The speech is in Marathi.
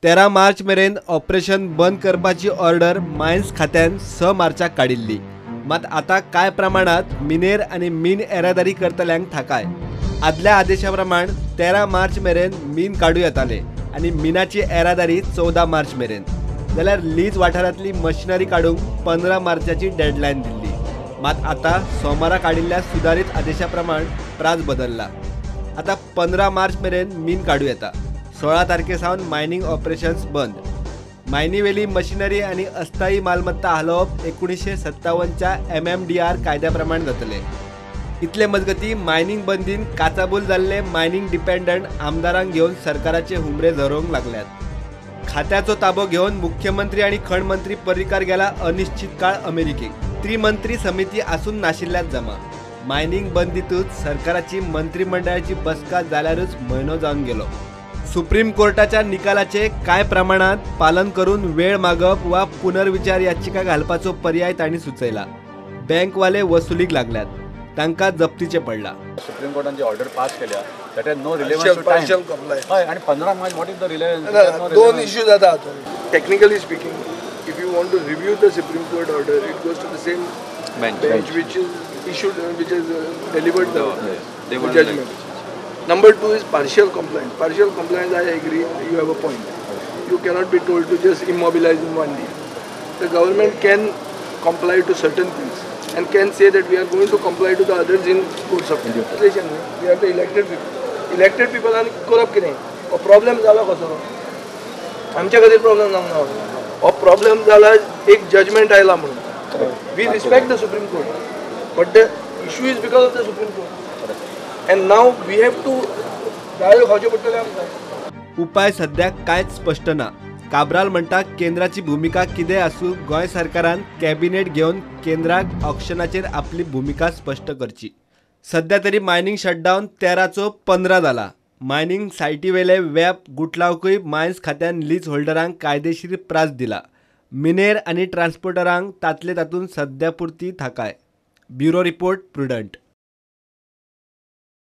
13 मार्च मेरेन ऑपरेशन बंद करपाची ऑर्डर मायन्स खात्यान 6 मार्चाक काडिल्ली। मात आता काय प्रमाणात मिनेर आणि मीन येरादारी करतल्यांक थाकाय। आदल्या आदेशा प्रमाण 13 मार्च मेरेन मीन काडू येताले आणि मिनाची येरादारी 14 मार्च मेरेन। जाल्यार लीज वाठारांतली मशिनरी काडूंक 15 मार्चाची डेडलायन दिल्ली। मात आता सोमारा काडिल्ल्या सुधारित आदेशा प्रमाण प्राझ बदलला। आता 15 मार्च मेरेन मीन काडू येता। 16 तारखेसावन मायनिंग ऑपरेशन्स बंद। मायनीवेली मशिनरी आणि अस्थायी मालमत्ता हलवप 1957च्या MMDR कायद्याप्रमाण जातले। इतले मजगती मायनिंग बंदीन काचाबूल जाल्ले मायनिंग डिपेंडंट आमदारांक घेवन सरकाराचे हुमरे झरोवंक लागल्यात। खात्याचो ताबो घेवन मुख्यमंत्री आणि खण मंत्री पर्रीकार गेला अनिश्चित काळ अमेरिकेक। त्रिमंत्री समिती आसून नाशिल्ल्यात जमा। मायनिंग बंदीतूच सरकाराची मंत्रिमंडळाची बसका जाल्यारूच म्हयनो जावन गेलो। सुप्रीम कोर्टाच्या निकालाचे काय प्रमाणात पालन करून वेळ मागप वा पुनर्विचार याचिका घालपाचो पर्याय तांणी सुचयला। बँकवाले वसुलीक लागल्यात, तांकां जप्तीचे पडला। सुप्रीम कोर्टान जी ऑर्डर पास केल्या that has no relevance to partial compliance. हय, आणि 15 March what is the relevance? दोन इश्यूज जाता हातून। Technically speaking, if you want to review the Supreme Court order, it goes to the same bench which is issued, which is delivered the judgment. Number 2 is partial compliance. Partial compliance, I agree, you have a point. You cannot be told to just immobilize in one day. The government can comply to certain things and can say that we are going to comply to the others in course of legislation. We are the elected people. Elected people are corrupt ki nahi? और प्रॉब्लेम झाला कसो? आमच्या खातीर प्रॉब्लेम जावंक ना। और प्रॉब्लेम झाला एक जजमेंट आयला म्हणून। We respect the Supreme Court, but the issue is because of the Supreme Court. And now we have to direct खावचे पडटले आमकां। उपाय सध्या कांयच स्पष्ट ना। काब्राल म्हणटा केंद्राची भूमिका कितें आसूं, गोंय सरकारान कॅबिनेट घेवन केंद्राक ऑक्शनाचेर आपली भूमिका स्पष्ट करची। सध्या तरी मायनिंग शटडावन 13चो 15 जाला। मायनिंग सायटीवेले व्याप गुटलावकूय मायन्स खात्यान लीज होल्डरांक कायदेशीर प्राझ दिला। मिनेर आणि ट्रान्सपोर्टरांक तातले तातून सध्या पुरती थाकाय। Bureau report, prudent.